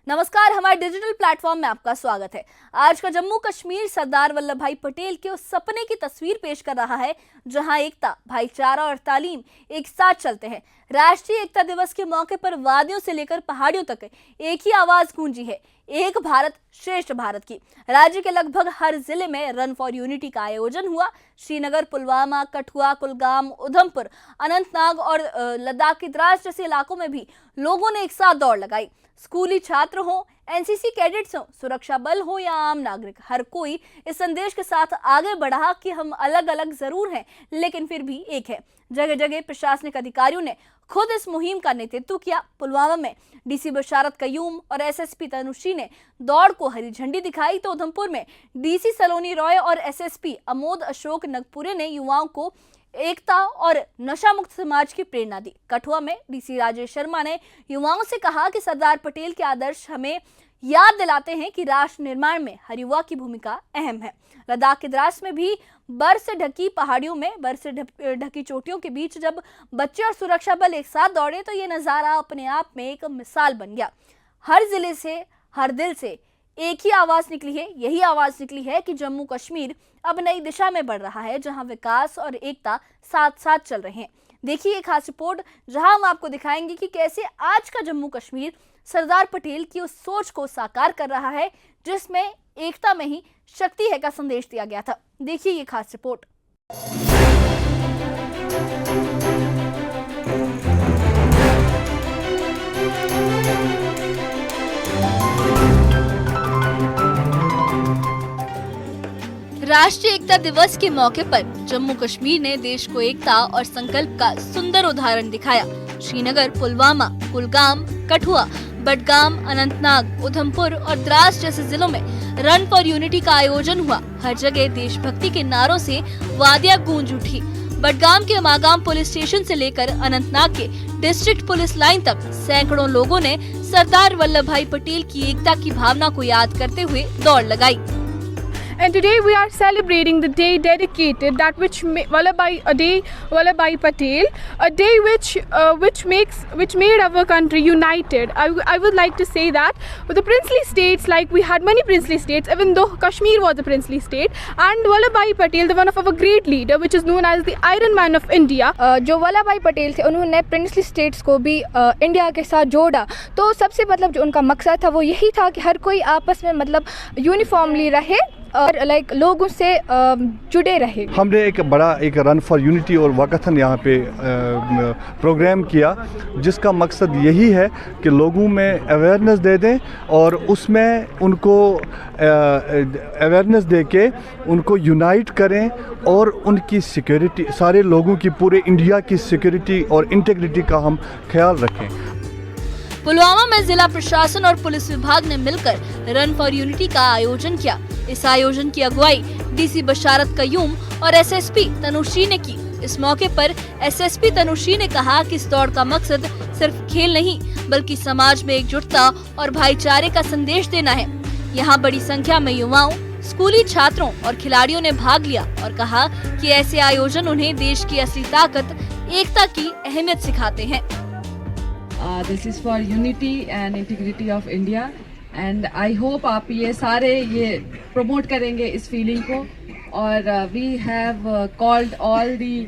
नमस्कार, हमारे digital platform में आपका स्वागत है। आज का जम्मू कश्मीर सरदार वल्लभ भाई पटेल के उस सपने की तस्वीर पेश कर रहा है जहां एकता, भाईचारा और तालीम एक साथ चलते हैं। राष्ट्रीय एकता दिवस के मौके पर वादियों से लेकर पहाड़ियों तक एक ही आवाज गूंजी है, एक भारत श्रेष्ठ भारत की। राज्य के लगभग हर जिले में रन फॉर यूनिटी का आयोजन हुआ। श्रीनगर, पुलवामा, कठुआ, कुलगाम, उधमपुर, अनंतनाग और लद्दाख की द्रास जैसे इलाकों में भी लोगों ने एक साथ दौड़ लगाई। स्कूली छात्र हो, एनसीसी कैडेट्स हो, सुरक्षा बल हो या आम नागरिक, हर कोई इस संदेश के साथ आगे बढ़ा कि हम अलग अलग जरूर हैं लेकिन फिर भी एक है। जगह जगह प्रशासनिक अधिकारियों ने खुद इस मुहिम का नेतृत्व किया। पुलवामा में डीसी बशारत कयूम और एसएसपी तनुश्री ने दौड़ को हरी झंडी दिखाई, तो उधमपुर में डीसी सलोनी रॉय और एसएसपी अमोद अशोक नगपुरे ने युवाओं को एकता और नशा मुक्त समाज की प्रेरणा दी। कठुआ में डीसी राजेश शर्मा ने युवाओं से कहा कि सरदार पटेल के आदर्श हमें याद दिलाते हैं कि राष्ट्र निर्माण में हर युवा की भूमिका अहम है। लद्दाख के द्रास में भी बर्फ से ढकी पहाड़ियों में बर्फ से ढकी चोटियों के बीच जब बच्चे और सुरक्षा बल एक साथ दौड़े तो ये नज़ारा अपने आप में एक मिसाल बन गया। हर जिले से, हर दिल से एक ही आवाज निकली है, यही आवाज निकली है कि जम्मू कश्मीर अब नई दिशा में बढ़ रहा है जहां विकास और एकता साथ साथ चल रहे हैं। देखिए एक खास रिपोर्ट जहां हम आपको दिखाएंगे कि कैसे आज का जम्मू कश्मीर सरदार पटेल की उस सोच को साकार कर रहा है जिसमें एकता में ही शक्ति है का संदेश दिया गया था। देखिए ये खास रिपोर्ट। राष्ट्रीय एकता दिवस के मौके पर जम्मू कश्मीर ने देश को एकता और संकल्प का सुंदर उदाहरण दिखाया। श्रीनगर, पुलवामा, कुलगाम, कठुआ, बडगाम, अनंतनाग, उधमपुर और द्रास जैसे जिलों में रन फॉर यूनिटी का आयोजन हुआ। हर जगह देशभक्ति के नारों से वादियां गूंज उठी। बडगाम के मागाम पुलिस स्टेशन से लेकर अनंतनाग के डिस्ट्रिक्ट पुलिस लाइन तक सैकड़ों लोगों ने सरदार वल्लभ भाई पटेल की एकता की भावना को याद करते हुए दौड़ लगाई। And today we are celebrating the day dedicated that which Vallabhbhai Patel, a day which made our country united. I would like to say that with the princely states, like we had many princely states, even though Kashmir was a princely state, and Vallabhbhai Patel, the one of our great leader, which is known as the Iron Man of India. जो वल्लभभाई पटेल थे उन्होंने princely states को भी India के साथ जोड़ा। तो सबसे जो उनका मकसद था वो यही था कि हर कोई आपस में यूनिफॉर्मली रहे और लोगों से जुड़े रहे। हमने एक बड़ा रन फॉर यूनिटी और वाकथन यहाँ पे प्रोग्राम किया जिसका मकसद यही है कि लोगों में अवेयरनेस दे दें और उसमें उनको अवेयरनेस दे के उनको यूनाइट करें और उनकी सिक्योरिटी, सारे लोगों की, पूरे इंडिया की सिक्योरिटी और इंटीग्रिटी का हम ख्याल रखें। पुलवामा में जिला प्रशासन और पुलिस विभाग ने मिलकर रन फॉर यूनिटी का आयोजन किया। इस आयोजन की अगुवाई डीसी बशारत कयूम और एसएसपी तनुश्री ने की। इस मौके पर एसएसपी तनुश्री ने कहा कि इस दौड़ का मकसद सिर्फ खेल नहीं बल्कि समाज में एकजुटता और भाईचारे का संदेश देना है। यहाँ बड़ी संख्या में युवाओं, स्कूली छात्रों और खिलाड़ियों ने भाग लिया और कहा कि ऐसे आयोजन उन्हें देश की असली ताकत, एकता की अहमियत सिखाते हैं। This is for unity and integrity of India and I hope आप ये सारे प्रमोट करेंगे इस फीलिंग को। और we have called all the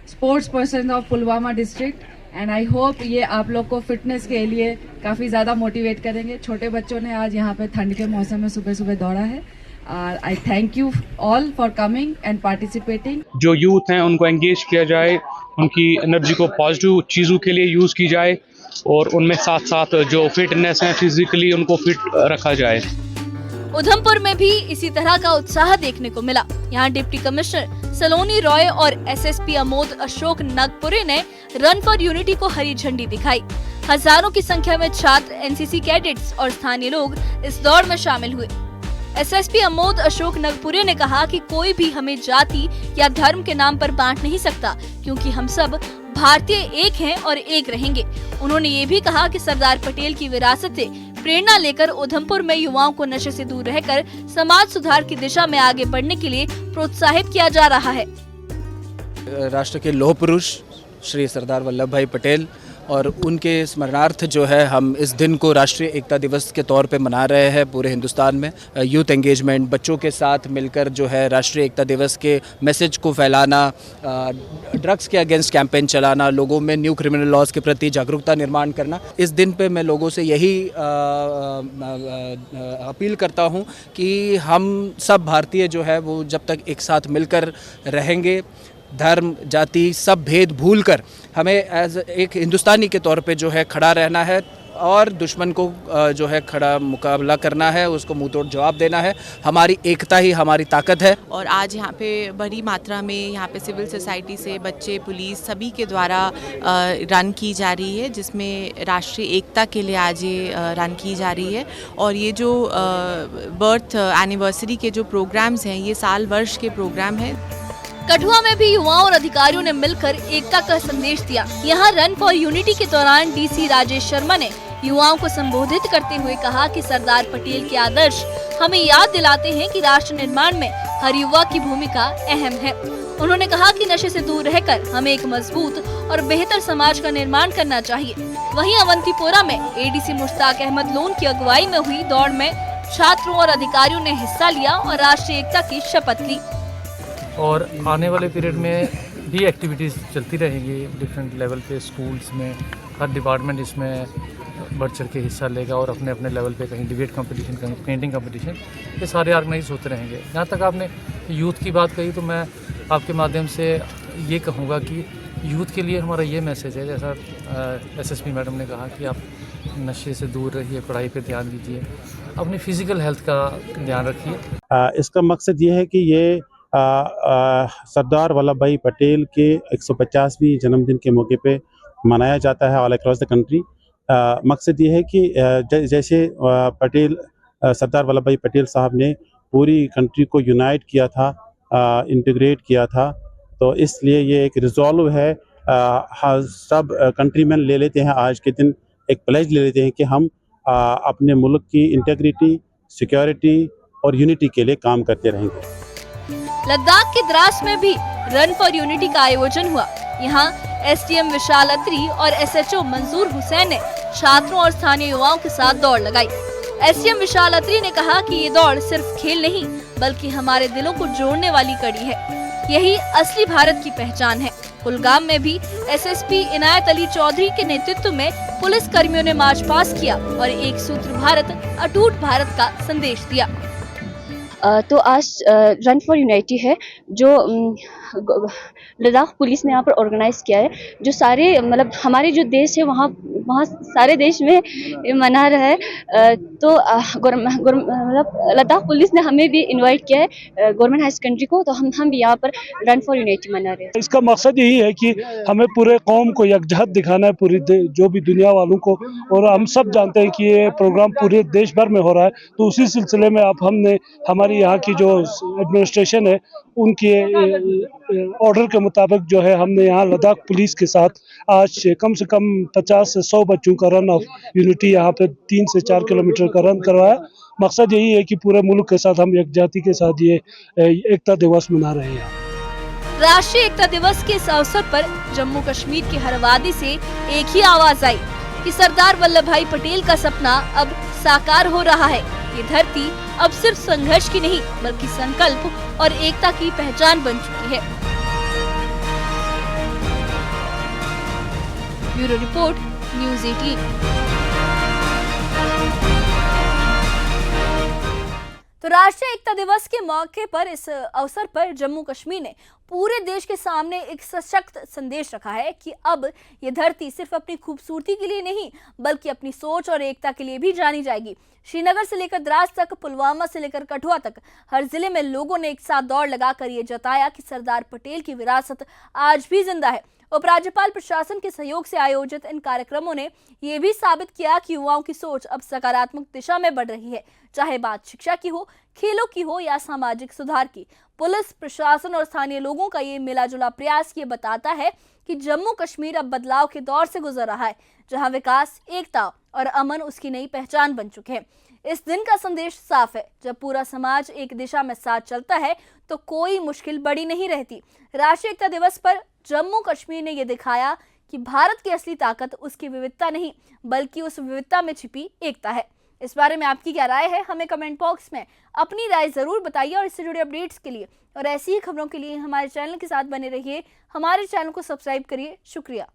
sports person of Pulwama district and I hope ये आप लोग को फिटनेस के लिए काफ़ी ज़्यादा मोटिवेट करेंगे। छोटे बच्चों ने आज यहाँ पे ठंड के मौसम में सुबह सुबह दौड़ा है। आई thank you all for coming and participating. जो यूथ हैं उनको एंगेज किया जाए, उनकी एनर्जी को पॉजिटिव चीज़ों के लिए यूज़ की जाए और उनमें साथ साथ जो फिटनेस है फिजिकली उनको फिट रखा जाए। उधमपुर में भी इसी तरह का उत्साह देखने को मिला। यहाँ डिप्टी कमिश्नर सलोनी रॉय और एसएसपी अमोद अशोक नगपुरे ने रन फॉर यूनिटी को हरी झंडी दिखाई। हजारों की संख्या में छात्र, एनसीसी कैडेट्स और स्थानीय लोग इस दौड़ में शामिल हुए। एसएसपी अमोद अशोक नगपुरे ने कहा कि कोई भी हमें जाति या धर्म के नाम पर बांट नहीं सकता क्योंकि हम सब भारतीय एक हैं और एक रहेंगे। उन्होंने ये भी कहा कि सरदार पटेल की विरासत से प्रेरणा लेकर उधमपुर में युवाओं को नशे से दूर रहकर समाज सुधार की दिशा में आगे बढ़ने के लिए प्रोत्साहित किया जा रहा है। राष्ट्र के लौह पुरुष श्री सरदार वल्लभ भाई पटेल और उनके स्मरणार्थ जो है हम इस दिन को राष्ट्रीय एकता दिवस के तौर पे मना रहे हैं पूरे हिंदुस्तान में। यूथ एंगेजमेंट, बच्चों के साथ मिलकर जो है राष्ट्रीय एकता दिवस के मैसेज को फैलाना, ड्रग्स के अगेंस्ट कैंपेन चलाना, लोगों में न्यू क्रिमिनल लॉज के प्रति जागरूकता निर्माण करना। इस दिन पे मैं लोगों से यही अपील करता हूँ कि हम सब भारतीय जो है वो जब तक एक साथ मिलकर रहेंगे, धर्म जाति सब भेद भूलकर हमें एज एक हिंदुस्तानी के तौर पे जो है खड़ा रहना है और दुश्मन को जो है खड़ा मुकाबला करना है, उसको मुंह तोड़ जवाब देना है। हमारी एकता ही हमारी ताकत है। और आज यहाँ पे बड़ी मात्रा में यहाँ पे सिविल सोसाइटी से बच्चे, पुलिस सभी के द्वारा रन की जा रही है, जिसमें राष्ट्रीय एकता के लिए आज ये रन की जा रही है। और ये जो बर्थ एनिवर्सरी के जो प्रोग्राम्स हैं, ये साल वर्ष के प्रोग्राम हैं। कठुआ में भी युवाओं और अधिकारियों ने मिलकर एकता का संदेश दिया। यहाँ रन फॉर यूनिटी के दौरान डीसी राजेश शर्मा ने युवाओं को संबोधित करते हुए कहा कि सरदार पटेल के आदर्श हमें याद दिलाते हैं कि राष्ट्र निर्माण में हर युवा की भूमिका अहम है। उन्होंने कहा कि नशे से दूर रहकर हमें एक मजबूत और बेहतर समाज का निर्माण करना चाहिए। वहीं अवंतीपोरा में एडीसी मुश्ताक अहमद लोन की अगुवाई में हुई दौड़ में छात्रों और अधिकारियों ने हिस्सा लिया और राष्ट्रीय एकता की शपथ ली। और आने वाले पीरियड में भी एक्टिविटीज़ चलती रहेंगी डिफरेंट लेवल पे, स्कूल्स में हर डिपार्टमेंट इसमें बढ़ चढ़ के हिस्सा लेगा और अपने अपने लेवल पे कहीं डिबेट कंपटीशन, कहीं पेंटिंग कंपटीशन, ये सारे ऑर्गेनाइज होते रहेंगे। जहाँ तक आपने यूथ की बात कही तो मैं आपके माध्यम से ये कहूँगा कि यूथ के लिए हमारा ये मैसेज है, जैसा एसएसपी मैडम ने कहा कि आप नशे से दूर रहिए, पढ़ाई पे ध्यान दीजिए, अपनी फ़िज़िकल हेल्थ का ध्यान रखिए। इसका मकसद ये है कि ये सरदार वल्लभ भाई पटेल के 150वीं जन्मदिन के मौके पे मनाया जाता है ऑल अक्रॉस द कंट्री। मकसद ये है कि जैसे सरदार वल्लभ भाई पटेल साहब ने पूरी कंट्री को यूनाइट किया था, इंटीग्रेट किया था, तो इसलिए ये एक रिजॉल्व है। सब कंट्रीमैन ले लेते हैं आज के दिन एक प्लेज ले लेते हैं कि हम अपने मुल्क की इंटीग्रिटी, सिक्योरिटी और यूनिटी के लिए काम करते रहेंगे। लद्दाख के द्रास में भी रन फॉर यूनिटी का आयोजन हुआ। यहाँ एसडीएम विशाल अत्री और एसएचओ मंजूर हुसैन ने छात्रों और स्थानीय युवाओं के साथ दौड़ लगाई। एसडीएम विशाल अत्री ने कहा कि ये दौड़ सिर्फ खेल नहीं बल्कि हमारे दिलों को जोड़ने वाली कड़ी है। यही असली भारत की पहचान है। कुलगाम में भी एसएसपी इनायत अली चौधरी के नेतृत्व में पुलिस कर्मियों ने मार्च पास किया और एक सूत्र भारत अटूट भारत का संदेश दिया। तो आज रन फॉर यूनिटी है जो लद्दाख पुलिस ने यहाँ पर ऑर्गेनाइज किया है, जो सारे मतलब हमारे जो देश है वहाँ सारे देश में मना रहा है। तो मतलब लद्दाख पुलिस ने हमें भी इनवाइट किया है, गवर्नमेंट हाई सेकेंडरी को, तो हम भी यहाँ पर रन फॉर यूनिटी मना रहे हैं। इसका मकसद यही है कि हमें पूरे कौम को यकजहत दिखाना है, पूरी जो भी दुनिया वालों को, और हम सब जानते हैं कि ये प्रोग्राम पूरे देश भर में हो रहा है। तो उसी सिलसिले में अब हमने हमारी यहाँ की जो एडमिनिस्ट्रेशन है उनके ऑर्डर के मुताबिक जो है हमने यहाँ लद्दाख पुलिस के साथ आज कम से कम 50 से 100 बच्चों का रन ऑफ यूनिटी यहाँ पे 3 से 4 किलोमीटर का रन करवाया। मकसद यही है कि पूरे मुल्क के साथ हम एकजाति के साथ ये एकता दिवस मना रहे हैं। राष्ट्रीय एकता दिवस के इस अवसर पर जम्मू कश्मीर की हर वादी से एक ही आवाज आई कि सरदार वल्लभ भाई पटेल का सपना अब साकार हो रहा है। ये धरती अब सिर्फ संघर्ष की नहीं बल्कि संकल्प और एकता की पहचान बन चुकी है। Bureau report, news 18। तो राष्ट्रीय एकता दिवस के मौके पर इस अवसर पर जम्मू कश्मीर ने पूरे देश के सामने एक सशक्त संदेश रखा है कि अब ये धरती सिर्फ अपनी खूबसूरती के लिए नहीं बल्कि अपनी सोच और एकता के लिए भी जानी जाएगी। श्रीनगर से लेकर द्रास तक, पुलवामा से लेकर कठुआ तक हर जिले में लोगों ने एक साथ दौड़ लगाकर ये जताया कि सरदार पटेल की विरासत आज भी जिंदा है। उपराज्यपाल प्रशासन के सहयोग से आयोजित इन कार्यक्रमों ने ये भी साबित किया कि युवाओं की सोच अब सकारात्मक दिशा में बढ़ रही है, चाहे बात शिक्षा की हो, खेलों की हो या सामाजिक सुधार की। पुलिस प्रशासन और स्थानीय लोगों का ये मिलाजुला प्रयास ये बताता है कि जम्मू कश्मीर अब बदलाव के दौर से गुजर रहा है, जहां विकास, एकता और अमन उसकी नई पहचान बन चुके हैं। इस दिन का संदेश साफ है, जब पूरा समाज एक दिशा में साथ चलता है तो कोई मुश्किल बड़ी नहीं रहती। राष्ट्रीय एकता दिवस पर जम्मू कश्मीर ने यह दिखाया कि भारत की असली ताकत उसकी विविधता नहीं बल्कि उस विविधता में छिपी एकता है। इस बारे में आपकी क्या राय है, हमें कमेंट बॉक्स में अपनी राय जरूर बताइए। और इससे जुड़े अपडेट्स के लिए और ऐसी ही खबरों के लिए हमारे चैनल के साथ बने रहिए। हमारे चैनल को सब्सक्राइब करिए। शुक्रिया।